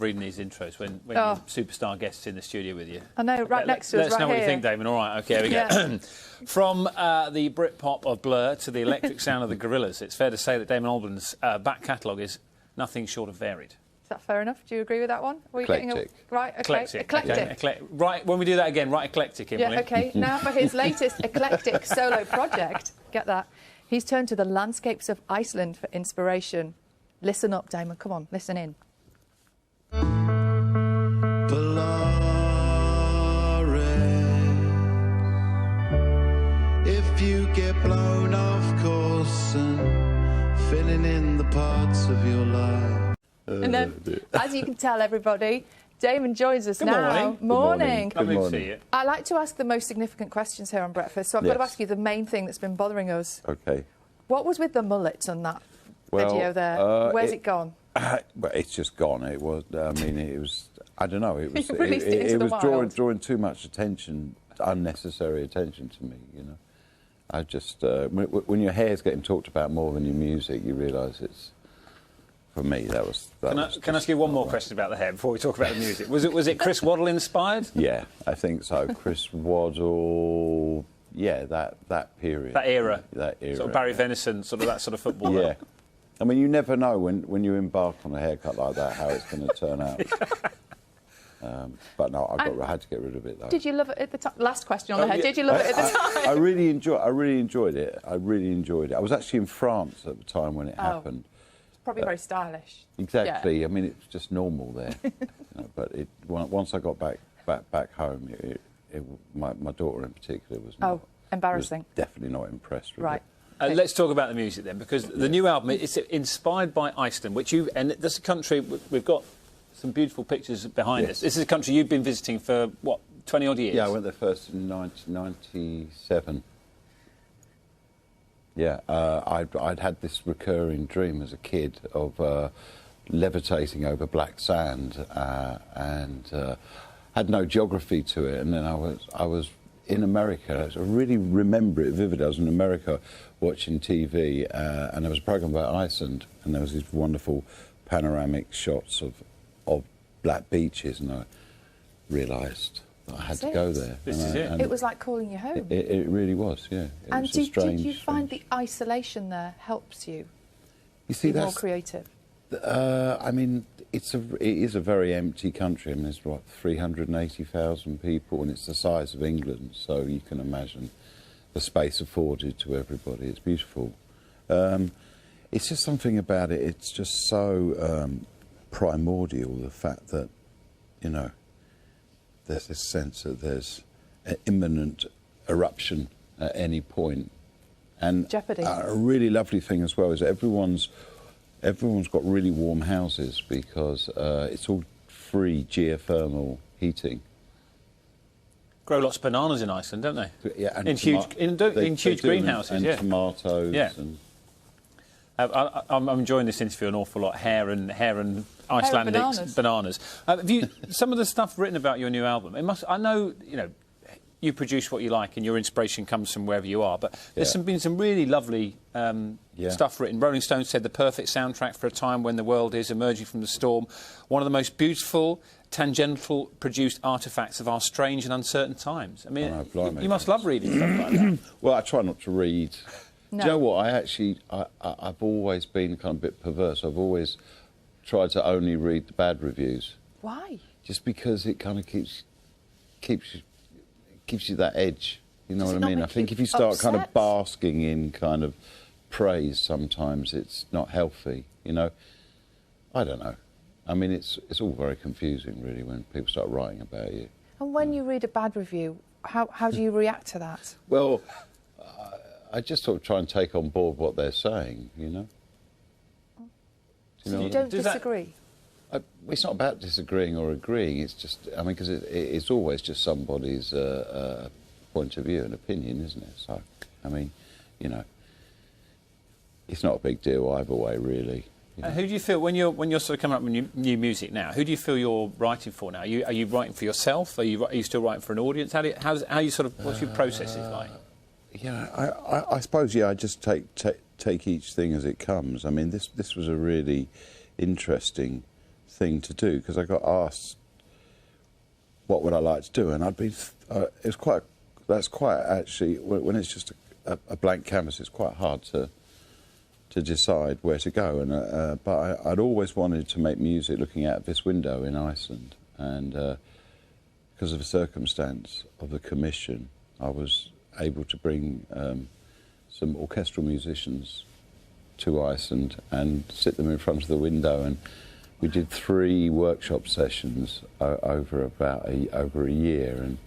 reading these intros when your superstar guests in the studio with you. I know, right next to us, Let us know right what you here. think, Damon. All right, OK, here we go. From the Britpop of Blur to the electric sound of the Gorillaz, it's fair to say that Damon Albarn's back catalogue is nothing short of varied. Is that fair enough? Do you agree with that one? Eclectic. Right, eclectic. Okay. Right, when we do that again, right eclectic, Emily. Yeah, OK. Now for his latest eclectic solo project, get that, he's turned to the landscapes of Iceland for inspiration. Listen up, Damon. Come on, listen in. If you get blown off course and filling in the parts of your life. And then, as you can tell, everybody, Damon joins us Good now. Morning. Morning. Lovely to see you. I like to ask the most significant questions here on Breakfast, so I've got to ask you the main thing that's been bothering us. OK. What was with the mullet on that video there? Where's it gone? Well, it's just gone. It was. I mean, it was. I don't know. It was. You released it into the wild. drawing too much attention, unnecessary attention to me. You know, I just when your hair's getting talked about more than your music, you realise it's. For me, that was. Can I ask you one more question about the hair before we talk about the music? Was it Chris Waddle inspired? Yeah, I think so. Chris Waddle. Yeah, that period. That era. That era. Sort of Barry Venison, sort of that sort of football. Yeah. I mean, you never know when you embark on a haircut like that how it's going to turn out. But no, I had to get rid of it though. Did you love it at the time? Last question on the hair. Did you love it at the time? I really enjoyed it. I was actually in France at the time when it happened. It's probably very stylish. Exactly. Yeah. I mean, it's just normal there. But once I got back home, my daughter in particular was embarrassing. Was definitely not impressed with it. Let's talk about the music then, because the new album is inspired by Iceland, and this is a country we've got some beautiful pictures behind us. This is a country you've been visiting for what, 20-odd years? Yeah, I went there first in 1997. Yeah, I'd had this recurring dream as a kid of levitating over black sand and had no geography to it, and then I was in America. I really remember it vividly. I was in America watching TV, and there was a program about Iceland, and there was these wonderful panoramic shots of black beaches, and I realised that I had to go there. This is it. It was like calling you home. It really was, yeah. And did you find the isolation there helps you? You see, be more creative? I mean, it is a very empty country. I mean, there's, 380,000 people, and it's the size of England, so you can imagine the space afforded to everybody. It's beautiful. It's just something about it. It's just so primordial, the fact that, there's this sense that there's an imminent eruption at any point. And jeopardy. A really lovely thing as well is that everyone's got really warm houses because it's all free geothermal heating. Grow lots of bananas in Iceland, don't they? Yeah, and in huge greenhouses, and tomatoes. Yeah. And I'm enjoying this interview an awful lot. Hair and Icelandic bananas. Have you some of the stuff written about your new album? I know you produce what you like and your inspiration comes from wherever you are, but there's been some really lovely stuff written. Rolling Stone said the perfect soundtrack for a time when the world is emerging from the storm. One of the most beautiful, tangential produced artefacts of our strange and uncertain times. I mean, you must love reading stuff like that. Well, I try not to read. No. Do you know what? I've always been kind of a bit perverse. I've always tried to only read the bad reviews. Why? Just because it kind of gives you that edge. You know what I mean? I think if you start kind of basking in kind of praise, sometimes it's not healthy. I don't know. I mean, it's all very confusing, really, when people start writing about you. And when you read a bad review, how do you react to that? Well, I just sort of try and take on board what they're saying, So you don't disagree? It's not about disagreeing or agreeing. It's just, I mean, because it's always just somebody's point of view and opinion, isn't it? So, I mean, it's not a big deal either way, really. Who do you feel when you're sort of coming up with new music now? Who do you feel you're writing for now? Are you writing for yourself? Are you still writing for an audience? What's your process like? Yeah, I suppose I just take each thing as it comes. I mean, this was a really interesting thing to do, because I got asked what would I like to do, and I'd be. It's quite. That's quite actually when it's just a blank canvas. It's quite hard to decide where to go. And but I'd always wanted to make music looking out of this window in Iceland, and because of the circumstance of the commission, I was able to bring some orchestral musicians to Iceland and sit them in front of the window, and we did 3 workshop sessions over over a year, and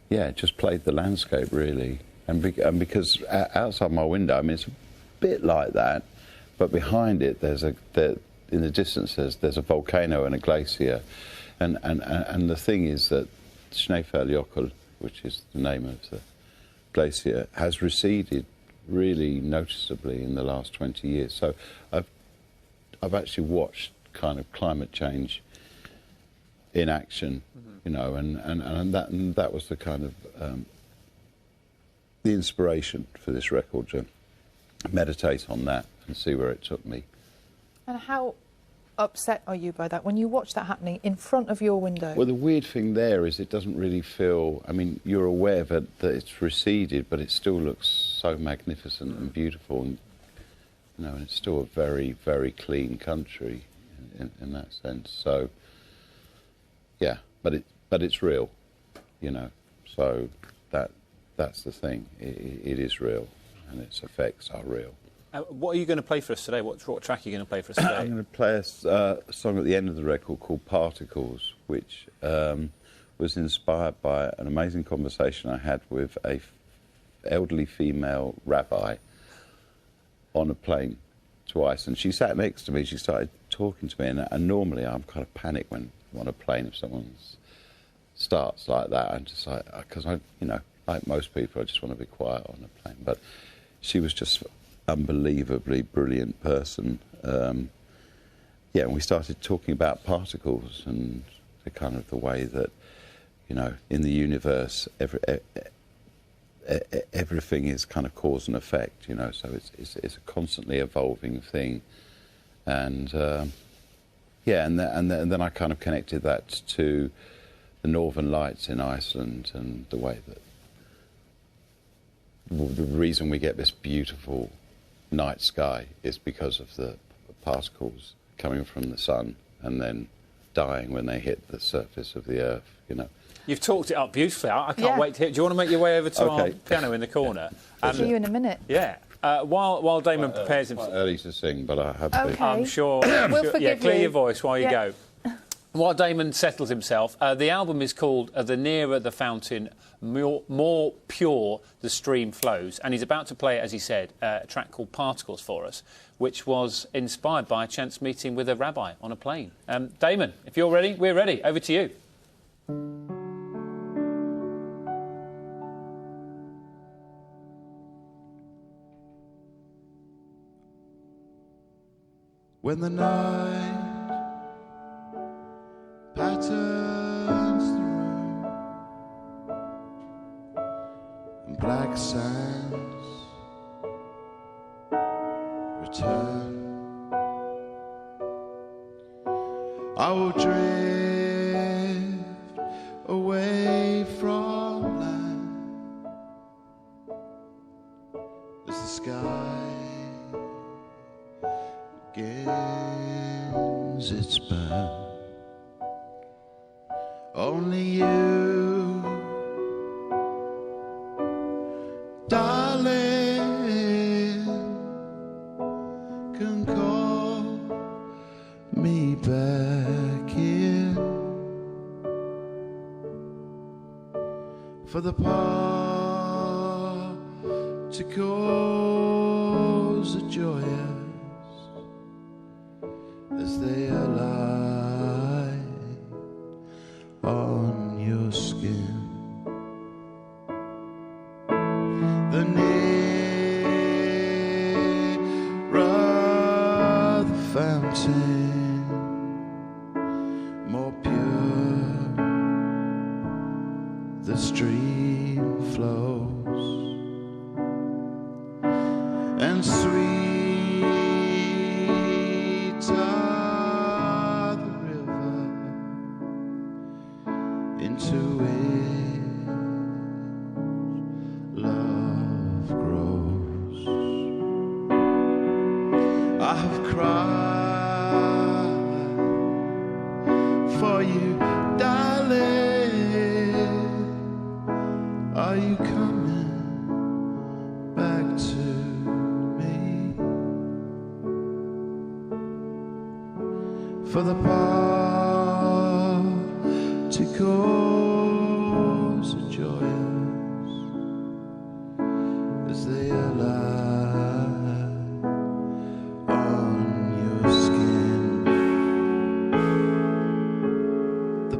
yeah, just played the landscape really, and because outside my window, I mean, it's a bit like that, but behind it there's in the distance there's a volcano and a glacier, and the thing is that Snæfellsjökull, which is the name of the glacier, has receded really noticeably in the last 20 years. So I've actually watched kind of climate change in action, you know, and that was the kind of the inspiration for this record, to meditate on that and see where it took me. And how upset are you by that when you watch that happening in front of your window? Well, the weird thing there is it doesn't really feel, I mean, you're aware that it's receded, but it still looks so magnificent and beautiful, and you know, and it's still a very, very clean country in that sense. So yeah, but it's real, you know, so that's the thing. It is real, and its effects are real. What are you going to play for us today? What track are you going to play for us today? I'm going to play a song at the end of the record called Particles, which was inspired by an amazing conversation I had with a elderly female rabbi on a plane to Iceland. She sat next to me, she started talking to me, and normally I'm kind of panicked when I'm on a plane if someone starts like that. I'm just like, because I, you know, like most people, I just want to be quiet on a plane. But she was just unbelievably brilliant person. Yeah, and we started talking about particles and the kind of the way that, you know, in the universe, everything is kind of cause and effect, you know, so it's a constantly evolving thing. And yeah, and then I kind of connected that to the Northern Lights in Iceland, and the way that the reason we get this beautiful night sky is because of the particles coming from the sun and then dying when they hit the surface of the earth, you know. You've talked it up beautifully. I can't wait to hear. Do you want to make your way over to our piano in the corner? I'll see you in a minute. Yeah. While Damon prepares himself. Quite early to sing, but I have Okay. to. I'm sure. We'll forgive yeah, clear you. your voice while you go. While Damon settles himself, the album is called The Nearer the Fountain, More Pure the Stream Flows, and he's about to play, as he said, a track called Particles for us, which was inspired by a chance meeting with a rabbi on a plane. Damon, if you're ready, we're ready. Over to you. When the night patterns the room and black sands return, I will drift away from land as the sky begins its burn. Only you, darling, can call me back in, for the particles are joyous as they lie on your skin. The nearer the fountain, more pure the stream flows, and sweet are the into which love grows. I have cried for you, darling. Are you coming back to me? For the particles are joyous as they lie on your skin. The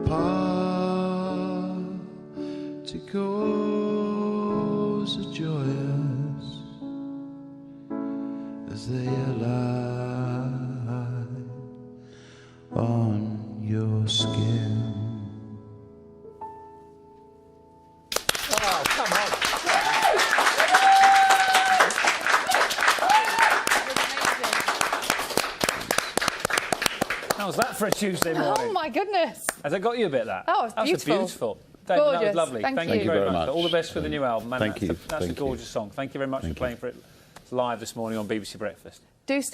particles are joyous as they lie on your skin. Oh, come on. How's that for a Tuesday morning? Oh, my goodness. Has that got you a bit, that? Oh, it's beautiful. Beautiful. David, that was lovely. Thank you very much. much. All the best for the new album, man. Thank you. That's a gorgeous song. Thank you very much for playing for it live this morning on BBC Breakfast. Do stay